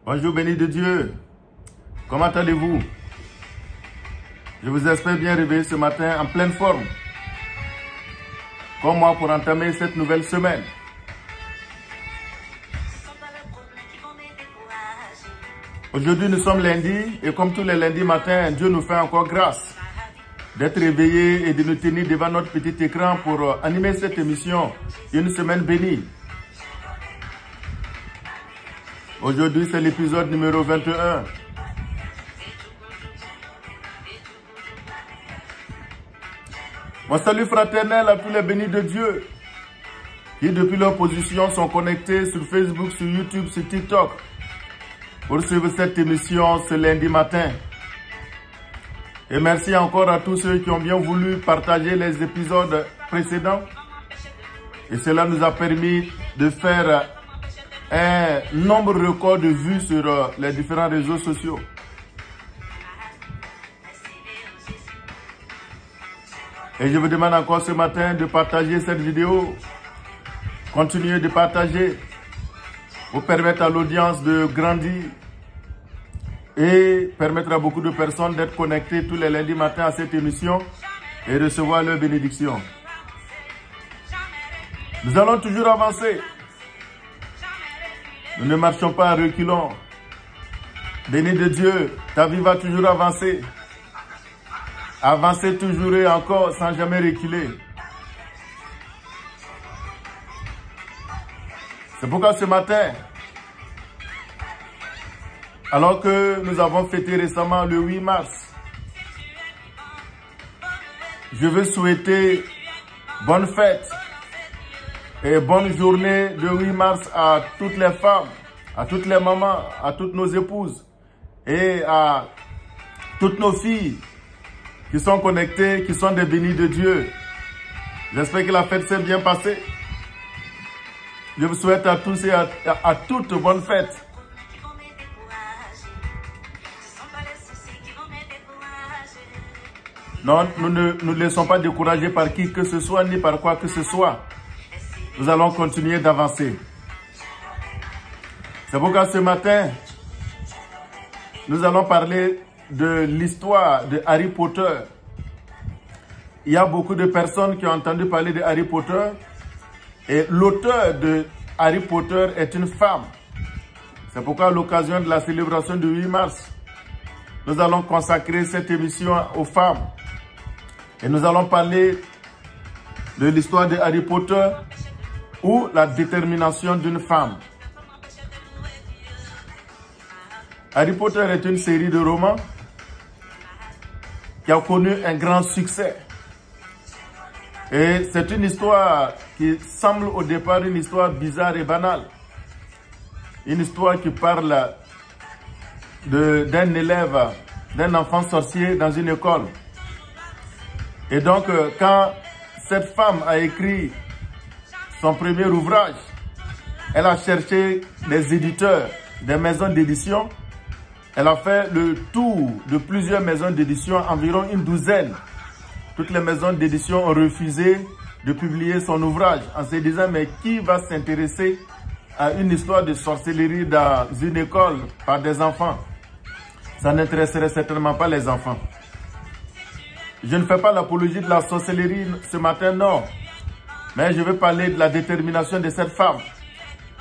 Bonjour béni de Dieu, comment allez-vous? Je vous espère bien réveillé ce matin en pleine forme, comme moi pour entamer cette nouvelle semaine. Aujourd'hui nous sommes lundi et comme tous les lundis matins, Dieu nous fait encore grâce d'être réveillés et de nous tenir devant notre petit écran pour animer cette émission, une semaine bénie. Aujourd'hui, c'est l'épisode numéro 21. Mon salut fraternel à tous les bénis de Dieu qui, depuis leur position, sont connectés sur Facebook, sur YouTube, sur TikTok pour suivre cette émission ce lundi matin. Et merci encore à tous ceux qui ont bien voulu partager les épisodes précédents. Et cela nous a permis de faire un nombre record de vues sur les différents réseaux sociaux. Et je vous demande encore ce matin de partager cette vidéo. Continuez de partager pour permettre à l'audience de grandir et permettre à beaucoup de personnes d'être connectées tous les lundis matins à cette émission et recevoir leur bénédiction. Nous allons toujours avancer. Nous ne marchons pas à reculons. Béni de Dieu, ta vie va toujours avancer. Avancer toujours et encore sans jamais reculer. C'est pourquoi ce matin, alors que nous avons fêté récemment le 8 mars, je veux souhaiter bonne fête et bonne journée de 8 mars à toutes les femmes, à toutes les mamans, à toutes nos épouses et à toutes nos filles qui sont connectées, qui sont des bénis de Dieu. J'espère que la fête s'est bien passée. Je vous souhaite à tous et à toutes bonne fête. Non, nous ne nous laissons pas décourager par qui que ce soit, ni par quoi que ce soit. Nous allons continuer d'avancer. C'est pourquoi ce matin, nous allons parler de l'histoire de Harry Potter. Il y a beaucoup de personnes qui ont entendu parler de Harry Potter. Et l'auteur de Harry Potter est une femme. C'est pourquoi à l'occasion de la célébration du 8 mars, nous allons consacrer cette émission aux femmes. Et nous allons parler de l'histoire de Harry Potter ou la détermination d'une femme. Harry Potter est une série de romans qui a connu un grand succès. Et c'est une histoire qui semble au départ une histoire bizarre et banale. Une histoire qui parle d'un élève, d'un enfant sorcier dans une école. Et donc, quand cette femme a écrit son premier ouvrage, elle a cherché des éditeurs, des maisons d'édition. Elle a fait le tour de plusieurs maisons d'édition, environ une douzaine. Toutes les maisons d'édition ont refusé de publier son ouvrage en se disant mais qui va s'intéresser à une histoire de sorcellerie dans une école par des enfants? Ça n'intéresserait certainement pas les enfants. Je ne fais pas l'apologie de la sorcellerie ce matin, non. Mais je vais parler de la détermination de cette femme.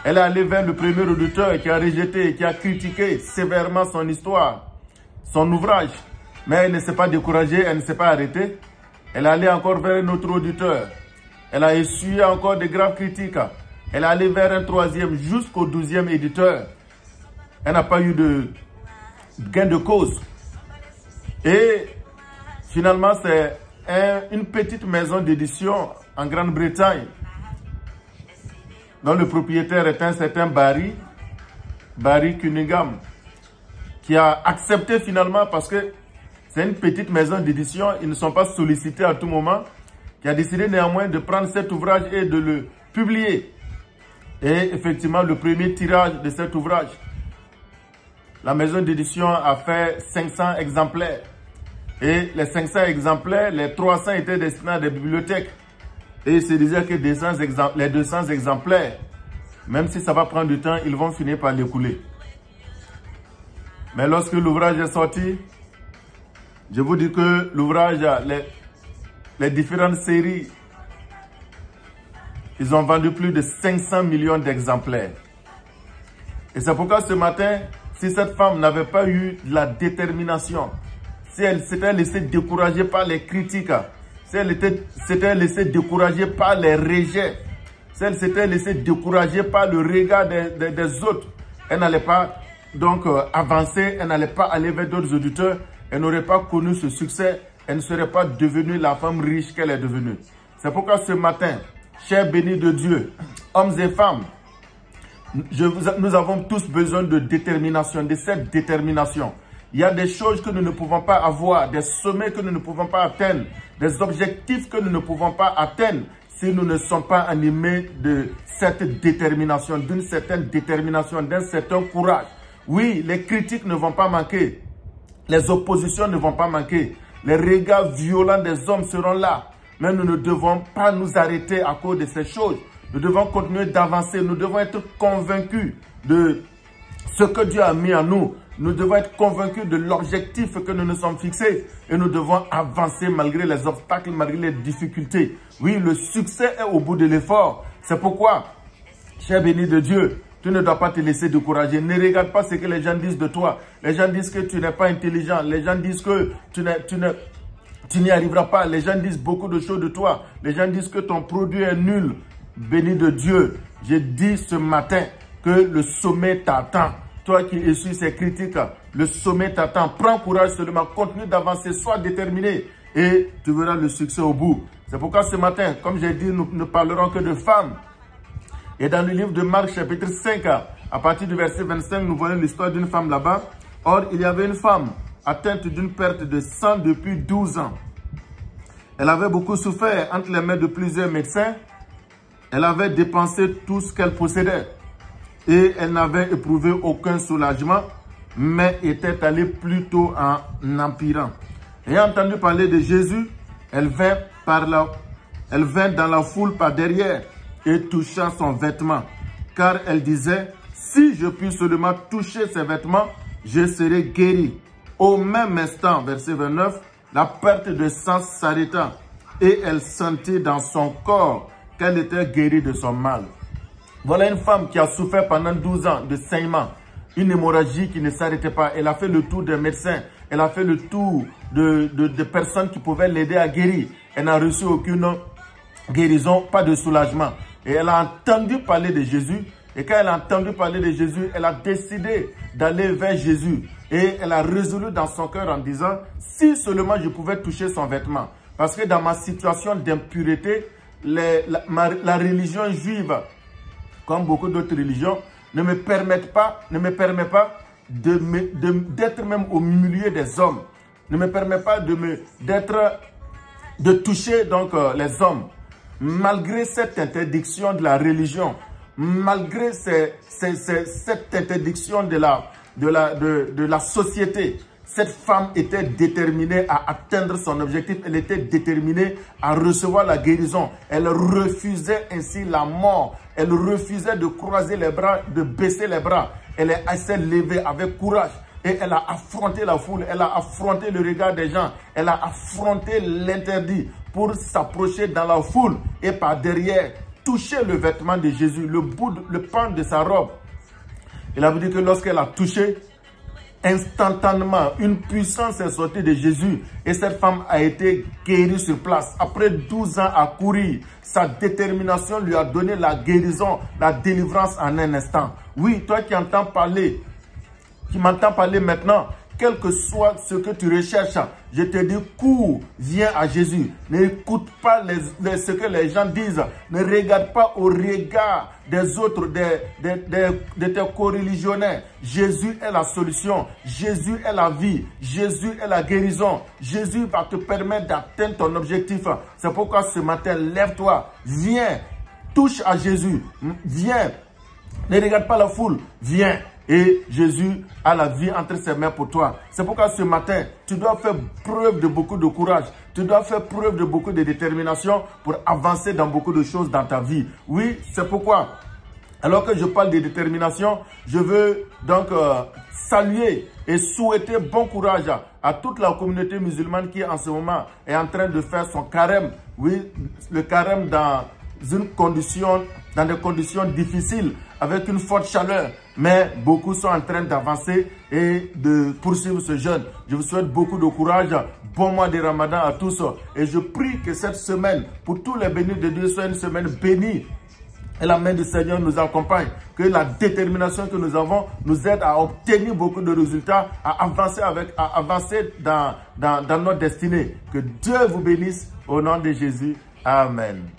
Elle est allée vers le premier auditeur qui a rejeté, qui a critiqué sévèrement son histoire, son ouvrage. Mais elle ne s'est pas découragée, elle ne s'est pas arrêtée. Elle est allée encore vers un autre auditeur. Elle a essuyé encore de graves critiques. Elle est allée vers un troisième jusqu'au 12e éditeur. Elle n'a pas eu de gain de cause. Et finalement, c'est une petite maison d'édition en Grande-Bretagne dont le propriétaire est un certain Barry Cunningham, qui a accepté finalement parce que c'est une petite maison d'édition, ils ne sont pas sollicités à tout moment, qui a décidé néanmoins de prendre cet ouvrage et de le publier. Et effectivement, le premier tirage de cet ouvrage, la maison d'édition a fait 500 exemplaires. Et les 500 exemplaires, les 300 étaient destinés à des bibliothèques. Et il se disait que les 200 exemplaires, même si ça va prendre du temps, ils vont finir par l'écouler. Mais lorsque l'ouvrage est sorti, je vous dis que l'ouvrage, les différentes séries, ils ont vendu plus de 500 millions d'exemplaires. Et c'est pourquoi ce matin, si cette femme n'avait pas eu de la détermination, si elle s'était laissée décourager par les critiques, si elle s'était laissée décourager par les rejets, si elle s'était laissée décourager par le regard des autres, elle n'allait pas donc avancer, elle n'allait pas aller vers d'autres auditeurs, elle n'aurait pas connu ce succès, elle ne serait pas devenue la femme riche qu'elle est devenue. C'est pourquoi ce matin, chers bénis de Dieu, hommes et femmes, nous avons tous besoin de détermination, de cette détermination. Il y a des choses que nous ne pouvons pas avoir, des sommets que nous ne pouvons pas atteindre, des objectifs que nous ne pouvons pas atteindre si nous ne sommes pas animés de cette détermination, d'une certaine détermination, d'un certain courage. Oui, les critiques ne vont pas manquer, les oppositions ne vont pas manquer, les regards violents des hommes seront là, mais nous ne devons pas nous arrêter à cause de ces choses. Nous devons continuer d'avancer, nous devons être convaincus de ce que Dieu a mis en nous. Nous devons être convaincus de l'objectif que nous nous sommes fixés et nous devons avancer malgré les obstacles, malgré les difficultés. Oui, le succès est au bout de l'effort. C'est pourquoi, cher béni de Dieu, tu ne dois pas te laisser décourager. Ne regarde pas ce que les gens disent de toi. Les gens disent que tu n'es pas intelligent. Les gens disent que tu n'y arriveras pas. Les gens disent beaucoup de choses de toi. Les gens disent que ton produit est nul. Béni de Dieu, j'ai dit ce matin que le sommet t'attend. Toi qui essuies ces critiques, le sommet t'attend. Prends courage seulement, continue d'avancer, sois déterminé et tu verras le succès au bout. C'est pourquoi ce matin, comme j'ai dit, nous ne parlerons que de femmes. Et dans le livre de Marc chapitre 5, à partir du verset 25, nous voyons l'histoire d'une femme là-bas. Or, il y avait une femme atteinte d'une perte de sang depuis 12 ans. Elle avait beaucoup souffert entre les mains de plusieurs médecins. Elle avait dépensé tout ce qu'elle possédait et elle n'avait éprouvé aucun soulagement, mais était allée plutôt en empirant. Ayant entendu parler de Jésus, elle vint dans la foule par derrière et toucha son vêtement, car elle disait, si je puis seulement toucher ses vêtements, je serai guérie. Au même instant, verset 29, la perte de sang s'arrêta et elle sentit dans son corps qu'elle était guérie de son mal. Voilà une femme qui a souffert pendant 12 ans de saignement, une hémorragie qui ne s'arrêtait pas. Elle a fait le tour des médecins, elle a fait le tour de personnes qui pouvaient l'aider à guérir. Elle n'a reçu aucune guérison, pas de soulagement. Et elle a entendu parler de Jésus. Et quand elle a entendu parler de Jésus, elle a décidé d'aller vers Jésus. Et elle a résolu dans son cœur en disant, si seulement je pouvais toucher son vêtement. Parce que dans ma situation d'impureté, la religion juive, comme beaucoup d'autres religions, ne me permet pas d'être même au milieu des hommes. Ne me permet pas de toucher donc les hommes. Malgré cette interdiction de la religion, malgré cette interdiction de la société, cette femme était déterminée à atteindre son objectif. Elle était déterminée à recevoir la guérison. Elle refusait ainsi la mort. Elle refusait de croiser les bras, de baisser les bras. Elle s'est levée avec courage. Et elle a affronté la foule. Elle a affronté le regard des gens. Elle a affronté l'interdit pour s'approcher dans la foule. Et par derrière, toucher le vêtement de Jésus, le pan de sa robe. Il a dit que lorsqu'elle a touché, instantanément, une puissance est sortie de Jésus et cette femme a été guérie sur place. Après 12 ans à courir, sa détermination lui a donné la guérison, la délivrance en un instant. Oui, toi qui m'entends parler maintenant, quel que soit ce que tu recherches, je te dis, cours, viens à Jésus. N'écoute pas ce que les gens disent. Ne regarde pas au regard des autres, de tes co-religionnaires. Jésus est la solution. Jésus est la vie. Jésus est la guérison. Jésus va te permettre d'atteindre ton objectif. C'est pourquoi ce matin, lève-toi, viens, touche à Jésus. Viens, ne regarde pas la foule, viens. Et Jésus a la vie entre ses mains pour toi. C'est pourquoi ce matin, tu dois faire preuve de beaucoup de courage. Tu dois faire preuve de beaucoup de détermination pour avancer dans beaucoup de choses dans ta vie. Oui, c'est pourquoi Alors que je parle de détermination, je veux donc saluer et souhaiter bon courage à toute la communauté musulmane qui en ce moment est en train de faire son carême. Oui, le carême dans des conditions difficiles, avec une forte chaleur. Mais beaucoup sont en train d'avancer et de poursuivre ce jeûne. Je vous souhaite beaucoup de courage. Bon mois de Ramadan à tous. Et je prie que cette semaine, pour tous les bénis de Dieu, soit une semaine bénie. Et la main du Seigneur nous accompagne. Que la détermination que nous avons nous aide à obtenir beaucoup de résultats, à avancer dans notre destinée. Que Dieu vous bénisse au nom de Jésus. Amen.